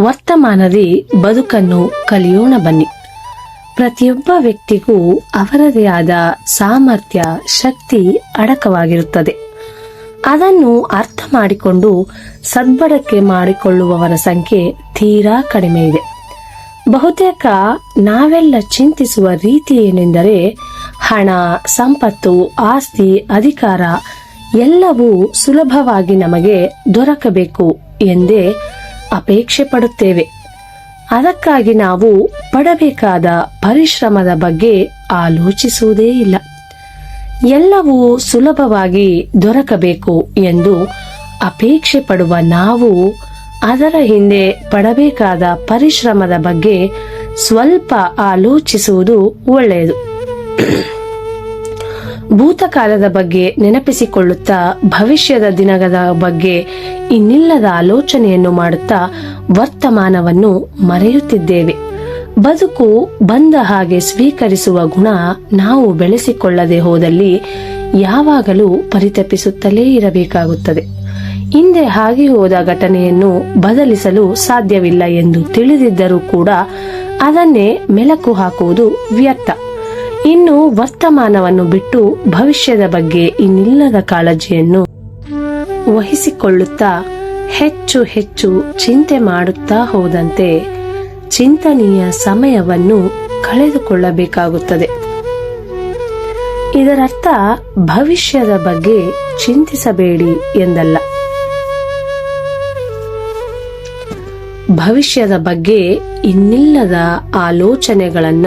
ವರ್ತಮಾನದಿ ಬದುಕನ್ನು ಕಲಿಯೋಣ ಬನ್ನಿ. ಪ್ರತಿಯೊಬ್ಬ ವ್ಯಕ್ತಿಗೂ ಅವರದೇ ಆದ ಸಾಮರ್ಥ್ಯ, ಶಕ್ತಿ ಅಡಕವಾಗಿರುತ್ತದೆ. ಅದನ್ನು ಅರ್ಥ ಮಾಡಿಕೊಂಡು ಸದ್ಬಳಕೆ ಮಾಡಿಕೊಳ್ಳುವವರ ಸಂಖ್ಯೆ ತೀರಾ ಕಡಿಮೆ ಇದೆ. ಬಹುತೇಕ ನಾವೆಲ್ಲ ಚಿಂತಿಸುವ ರೀತಿ ಏನೆಂದರೆ, ಹಣ, ಸಂಪತ್ತು, ಆಸ್ತಿ, ಅಧಿಕಾರ ಎಲ್ಲವೂ ಸುಲಭವಾಗಿ ನಮಗೆ ದೊರಕಬೇಕು ಎಂದೇ ಅಪೇಕ್ಷೆ ಪಡುತ್ತೇವೆ. ಅದಕ್ಕಾಗಿ ನಾವು ಪಡಬೇಕಾದ ಪರಿಶ್ರಮದ ಬಗ್ಗೆ ಆಲೋಚಿಸುವುದೇ ಇಲ್ಲ. ಎಲ್ಲವೂ ಸುಲಭವಾಗಿ ದೊರಕಬೇಕು ಎಂದು ಅಪೇಕ್ಷೆ ಪಡುವ ನಾವು ಅದರ ಹಿಂದೆ ಪಡಬೇಕಾದ ಪರಿಶ್ರಮದ ಬಗ್ಗೆ ಸ್ವಲ್ಪ ಆಲೋಚಿಸುವುದು ಒಳ್ಳೆಯದು. ಭೂತಕಾಲದ ಬಗ್ಗೆ ನೆನಪಿಸಿಕೊಳ್ಳುತ್ತಾ ಭವಿಷ್ಯದ ದಿನದ ಬಗ್ಗೆ ಇನ್ನಿಲ್ಲದ ಆಲೋಚನೆಯನ್ನು ಮಾಡುತ್ತಾ ವರ್ತಮಾನವನ್ನು ಮರೆಯುತ್ತಿದ್ದೇವೆ. ಬದುಕು ಬಂದ ಹಾಗೆ ಸ್ವೀಕರಿಸುವ ಗುಣ ನಾವು ಬೆಳೆಸಿಕೊಳ್ಳದೆ ಹೋದಲ್ಲಿ ಯಾವಾಗಲೂ ಪರಿತಪಿಸುತ್ತಲೇ ಇರಬೇಕಾಗುತ್ತದೆ. ಹಿಂದೆ ಹಾಗೆ ಹೋದ ಘಟನೆಯನ್ನು ಬದಲಿಸಲು ಸಾಧ್ಯವಿಲ್ಲ ಎಂದು ತಿಳಿದಿದ್ದರೂ ಕೂಡ ಅದನ್ನೇ ಮೆಲಕು ಹಾಕುವುದು ವ್ಯರ್ಥ. ಇನ್ನು ವರ್ತಮಾನವನ್ನು ಬಿಟ್ಟು ಭವಿಷ್ಯದ ಬಗ್ಗೆ ಇನ್ನಿಲ್ಲದ ಕಾಳಜಿಯನ್ನು ವಹಿಸಿಕೊಳ್ಳುತ್ತಾ ಹೆಚ್ಚು ಹೆಚ್ಚು ಚಿಂತೆ ಮಾಡುತ್ತಾ ಹೋದಂತೆ ಚಿಂತನೀಯ ಸಮಯವನ್ನು ಕಳೆದುಕೊಳ್ಳಬೇಕಾಗುತ್ತದೆ. ಇದರರ್ಥ ಭವಿಷ್ಯದ ಬಗ್ಗೆ ಚಿಂತಿಸಬೇಡಿ ಎಂದಲ್ಲ. ಭವಿಷ್ಯದ ಬಗ್ಗೆ ಇನ್ನಿಲ್ಲದ ಆಲೋಚನೆಗಳನ್ನ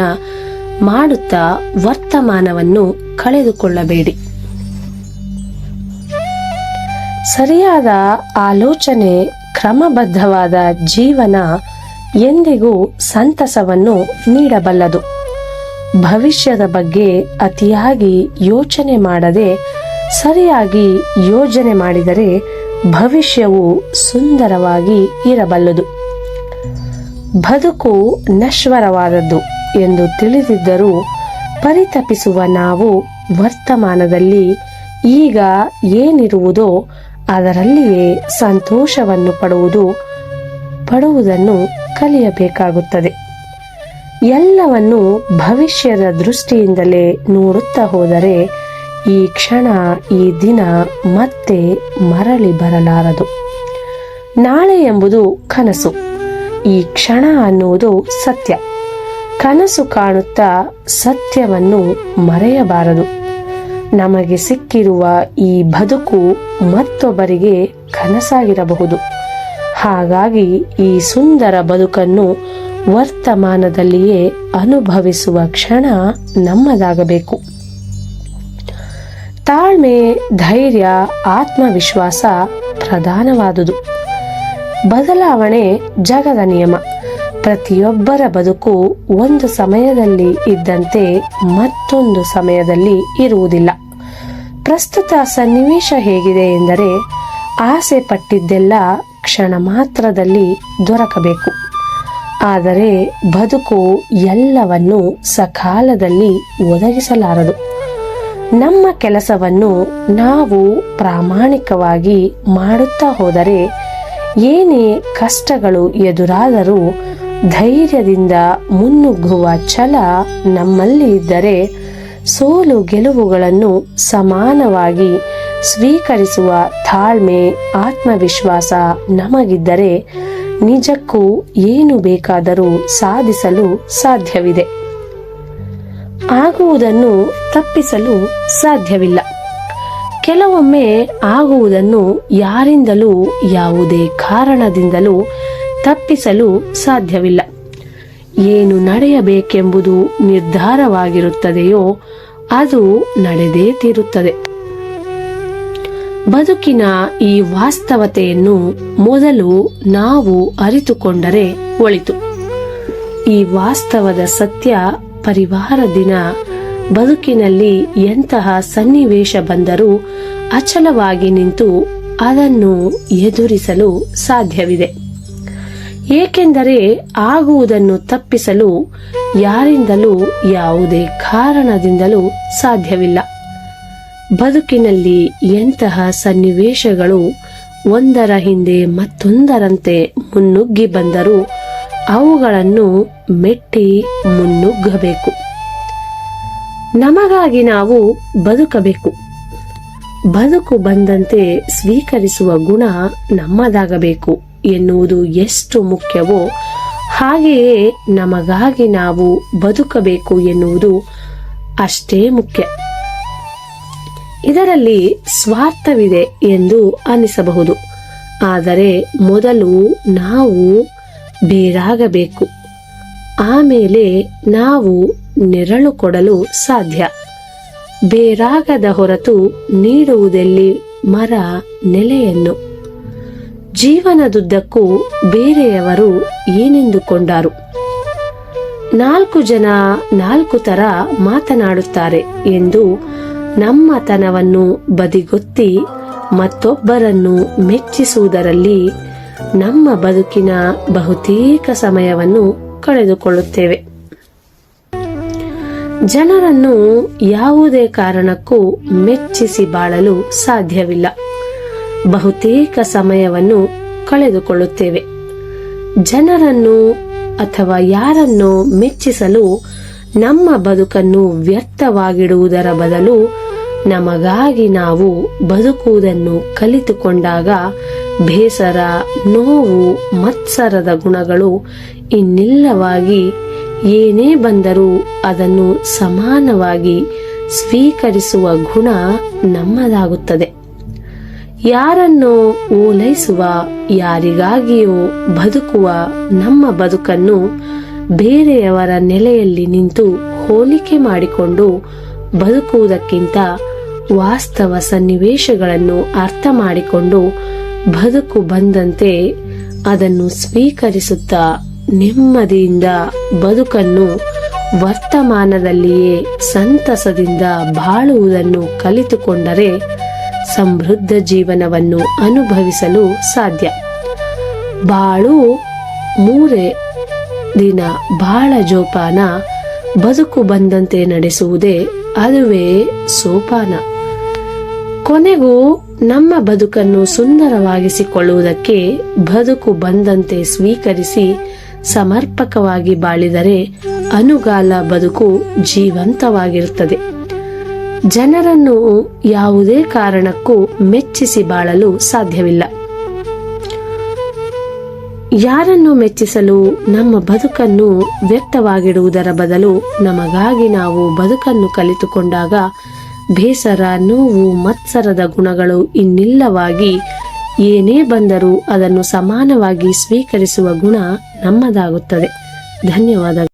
ಮಾಡುತ್ತಾ ವರ್ತಮಾನವನ್ನು ಕಳೆದುಕೊಳ್ಳಬೇಡಿ. ಸರಿಯಾದ ಆಲೋಚನೆ, ಕ್ರಮಬದ್ಧವಾದ ಜೀವನ ಎಂದಿಗೂ ಸಂತಸವನ್ನು ನೀಡಬಲ್ಲದು. ಭವಿಷ್ಯದ ಬಗ್ಗೆ ಅತಿಯಾಗಿ ಯೋಚನೆ ಮಾಡದೆ ಸರಿಯಾಗಿ ಯೋಜನೆ ಮಾಡಿದರೆ ಭವಿಷ್ಯವು ಸುಂದರವಾಗಿ ಇರಬಲ್ಲದು. ಬದುಕು ನಶ್ವರವಾದದ್ದು ಎಂದು ತಿಳಿದಿದ್ದರೂ ಪರಿತಪಿಸುವ ನಾವು ವರ್ತಮಾನದಲ್ಲಿ ಈಗ ಏನಿರುವುದೋ ಅದರಲ್ಲಿಯೇ ಸಂತೋಷವನ್ನು ಪಡುವುದನ್ನು ಕಲಿಯಬೇಕಾಗುತ್ತದೆ. ಎಲ್ಲವನ್ನು ಭವಿಷ್ಯದ ದೃಷ್ಟಿಯಿಂದಲೇ ನೋಡುತ್ತಾ ಹೋದರೆ ಈ ಕ್ಷಣ, ಈ ದಿನ ಮತ್ತೆ ಮರಳಿ ಬರಲಾರದು. ನಾಳೆ ಎಂಬುದು ಕನಸು, ಈ ಕ್ಷಣ ಅನ್ನುವುದು ಸತ್ಯ. ಕನಸು ಕಾಣುತ್ತಾ ಸತ್ಯವನ್ನು ಮರೆಯಬಾರದು. ನಮಗೆ ಸಿಕ್ಕಿರುವ ಈ ಬದುಕು ಮತ್ತೊಬ್ಬರಿಗೆ ಕನಸಾಗಿರಬಹುದು. ಹಾಗಾಗಿ ಈ ಸುಂದರ ಬದುಕನ್ನು ವರ್ತಮಾನದಲ್ಲಿಯೇ ಅನುಭವಿಸುವ ಕ್ಷಣ ನಮ್ಮದಾಗಬೇಕು. ತಾಳ್ಮೆ, ಧೈರ್ಯ, ಆತ್ಮವಿಶ್ವಾಸ ಪ್ರಧಾನವಾದುದು. ಬದಲಾವಣೆ ಜಗದ ನಿಯಮ. ಪ್ರತಿಯೊಬ್ಬರ ಬದುಕು ಒಂದು ಸಮಯದಲ್ಲಿ ಇದ್ದಂತೆ ಮತ್ತೊಂದು ಸಮಯದಲ್ಲಿ ಇರುವುದಿಲ್ಲ. ಪ್ರಸ್ತುತ ಸನ್ನಿವೇಶ ಹೇಗಿದೆ ಎಂದರೆ, ಆಸೆ ಪಟ್ಟಿದ್ದೆಲ್ಲ ಕ್ಷಣ ಮಾತ್ರದಲ್ಲಿ ದೊರಕಬೇಕು. ಆದರೆ ಬದುಕು ಎಲ್ಲವನ್ನು ಸಕಾಲದಲ್ಲಿ ಒದಗಿಸಲಾರದು. ನಮ್ಮ ಕೆಲಸವನ್ನು ನಾವು ಪ್ರಾಮಾಣಿಕವಾಗಿ ಮಾಡುತ್ತಾ ಹೋದರೆ ಏನೇ ಕಷ್ಟಗಳು ಎದುರಾದರೂ ಧೈರ್ಯದಿಂದ ಮುನ್ನುಗ್ಗುವ ಛಲ ನಮ್ಮಲ್ಲಿ ಇದ್ದರೆ, ಸೋಲು ಗೆಲುವುಗಳನ್ನು ಸಮಾನವಾಗಿ ಸ್ವೀಕರಿಸುವ ತಾಳ್ಮೆ, ಆತ್ಮವಿಶ್ವಾಸ ನಮಗಿದ್ದರೆ ನಿಜಕ್ಕೂ ಏನು ಬೇಕಾದರೂ ಸಾಧಿಸಲು ಸಾಧ್ಯವಿದೆ. ಆಗುವುದನ್ನು ತಪ್ಪಿಸಲು ಸಾಧ್ಯವಿಲ್ಲ. ಕೆಲವೊಮ್ಮೆ ಆಗುವುದನ್ನು ಯಾರಿಂದಲೂ ಯಾವುದೇ ಕಾರಣದಿಂದಲೂ ತಪ್ಪಿಸಲು ಸಾಧ್ಯವಿಲ್ಲ. ಏನು ನಡೆಯಬೇಕೆಂಬುದು ನಿರ್ಧಾರವಾಗಿರುತ್ತದೆಯೋ ಅದು ನಡೆದೇ ತೀರುತ್ತದೆ. ಬದುಕಿನ ಈ ವಾಸ್ತವತೆಯನ್ನು ಮೊದಲು ನಾವು ಅರಿತುಕೊಂಡರೆ ಒಳಿತು. ಈ ವಾಸ್ತವದ ಸತ್ಯ ಪರಿವಾರ ದಿನ ಬದುಕಿನಲ್ಲಿ ಎಂತಹ ಸನ್ನಿವೇಶ ಬಂದರೂ ಅಚಲವಾಗಿ ನಿಂತು ಅದನ್ನು ಎದುರಿಸಲು ಸಾಧ್ಯವಿದೆ. ಏಕೆಂದರೆ ಆಗುವುದನ್ನು ತಪ್ಪಿಸಲು ಯಾರಿಂದಲೂ ಯಾವುದೇ ಕಾರಣದಿಂದಲೂ ಸಾಧ್ಯವಿಲ್ಲ. ಬದುಕಿನಲ್ಲಿ ಎಂತಹ ಸನ್ನಿವೇಶಗಳು ಒಂದರ ಹಿಂದೆ ಮತ್ತೊಂದರಂತೆ ಮುನ್ನುಗ್ಗಿ ಬಂದರೂ ಅವುಗಳನ್ನು ಮೆಟ್ಟಿ ಮುನ್ನುಗ್ಗಬೇಕು. ನಮಗಾಗಿ ನಾವು ಬದುಕಬೇಕು. ಬದುಕು ಬಂದಂತೆ ಸ್ವೀಕರಿಸುವ ಗುಣ ನಮ್ಮದಾಗಬೇಕು ಎನ್ನುವುದು ಎಷ್ಟು ಮುಖ್ಯವೋ ಹಾಗೆಯೇ ನಮಗಾಗಿ ನಾವು ಬದುಕಬೇಕು ಎನ್ನುವುದು ಅಷ್ಟೇ ಮುಖ್ಯ. ಇದರಲ್ಲಿ ಸ್ವಾರ್ಥವಿದೆ ಎಂದು ಅನಿಸಬಹುದು. ಆದರೆ ಮೊದಲು ನಾವು ಬೇರಾಗಬೇಕು. ಆಮೇಲೆ ನಾವು ನೆರಳು ಕೊಡಲು ಸಾಧ್ಯ. ಬೇರಾಗದ ಹೊರತು ನೀಡುವುದೆಲ್ಲಿ ಮರ ನೆಲೆಯನ್ನು. ಜೀವನದುದ್ದಕ್ಕೂ ಬೇರೆಯವರು ಏನೆಂದುಕೊಂಡರು? 4 ಜನ 4 ತರ ಮಾತನಾಡುತ್ತಾರೆ ಎಂದು ನಮ್ಮತನವನ್ನು ಬದಿಗೊತ್ತಿ ಮತ್ತೊಬ್ಬರನ್ನು ಮೆಚ್ಚಿಸುವುದರಲ್ಲಿ ನಮ್ಮ ಬದುಕಿನ ಬಹುತೇಕ ಸಮಯವನ್ನು ಕಳೆದುಕೊಳ್ಳುತ್ತೇವೆ. ಜನರನ್ನು ಯಾವುದೇ ಕಾರಣಕ್ಕೂ ಮೆಚ್ಚಿಸಿ ಬಾಳಲು ಸಾಧ್ಯವಿಲ್ಲ. ಬಹುತೇಕ ಸಮಯವನ್ನು ಕಳೆದುಕೊಳ್ಳುತ್ತೇವೆ. ಜನರನ್ನು ಅಥವಾ ಯಾರನ್ನು ಮೆಚ್ಚಿಸಲು ನಮ್ಮ ಬದುಕನ್ನು ವ್ಯರ್ಥವಾಗಿಡುವುದರ ಬದಲು ನಮಗಾಗಿ ನಾವು ಬದುಕುವುದನ್ನು ಕಲಿತುಕೊಂಡಾಗ ಬೇಸರ, ನೋವು, ಮತ್ಸರದ ಗುಣಗಳು ಇನ್ನಿಲ್ಲವಾಗಿ ಏನೇ ಬಂದರೂ ಅದನ್ನು ಸಮಾನವಾಗಿ ಸ್ವೀಕರಿಸುವ ಗುಣ ನಮ್ಮದಾಗುತ್ತದೆ. ಯಾರನ್ನೋ ಓಲೈಸುವ, ಯಾರಿಗಾಗಿಯೋ ಬದುಕುವ ನಮ್ಮ ಬದುಕನ್ನು ಬೇರೆಯವರ ನೆಲೆಯಲ್ಲಿ ನಿಂತು ಹೋಲಿಕೆ ಮಾಡಿಕೊಂಡು ಬದುಕುವುದಕ್ಕಿಂತ ವಾಸ್ತವ ಸನ್ನಿವೇಶಗಳನ್ನು ಅರ್ಥ ಮಾಡಿಕೊಂಡು ಬದುಕು ಬಂದಂತೆ ಅದನ್ನು ಸ್ವೀಕರಿಸುತ್ತಾ ನೆಮ್ಮದಿಯಿಂದ ಬದುಕನ್ನು ವರ್ತಮಾನದಲ್ಲಿಯೇ ಸಂತಸದಿಂದ ಬಾಳುವುದನ್ನು ಕಲಿತುಕೊಂಡರೆ ಸಮೃದ್ಧ ಜೀವನವನ್ನು ಅನುಭವಿಸಲು ಸಾಧ್ಯ. ಬಾಳು 3 ದಿನ ಬಾಳ ಜೋಪಾನ, ಬದುಕು ಬಂದಂತೆ ನಡೆಸುವುದೇ ಅದುವೇ ಸೋಪಾನ. ಕೊನೆಗೂ ನಮ್ಮ ಬದುಕನ್ನು ಸುಂದರವಾಗಿಸಿಕೊಳ್ಳುವುದಕ್ಕೆ ಬದುಕು ಬಂದಂತೆ ಸ್ವೀಕರಿಸಿ ಸಮರ್ಪಕವಾಗಿ ಬಾಳಿದರೆ ಅನುಗಾಲ ಬದುಕು ಜೀವಂತವಾಗಿರುತ್ತದೆ. ಜನರನ್ನು ಯಾವುದೇ ಕಾರಣಕ್ಕೂ ಮೆಚ್ಚಿಸಿ ಬಾಳಲು ಸಾಧ್ಯವಿಲ್ಲ. ಯಾರನ್ನು ಮೆಚ್ಚಿಸಲು ನಮ್ಮ ಬದುಕನ್ನು ವ್ಯಕ್ತವಾಗಿಡುವುದರ ಬದಲು ನಮಗಾಗಿ ನಾವು ಬದುಕನ್ನು ಕಲಿತುಕೊಂಡಾಗ ಬೇಸರ, ನೋವು, ಮತ್ಸರದ ಗುಣಗಳು ಇನ್ನಿಲ್ಲವಾಗಿ ಏನೇ ಬಂದರೂ ಅದನ್ನು ಸಮಾನವಾಗಿ ಸ್ವೀಕರಿಸುವ ಗುಣ ನಮ್ಮದಾಗುತ್ತದೆ. ಧನ್ಯವಾದಗಳು.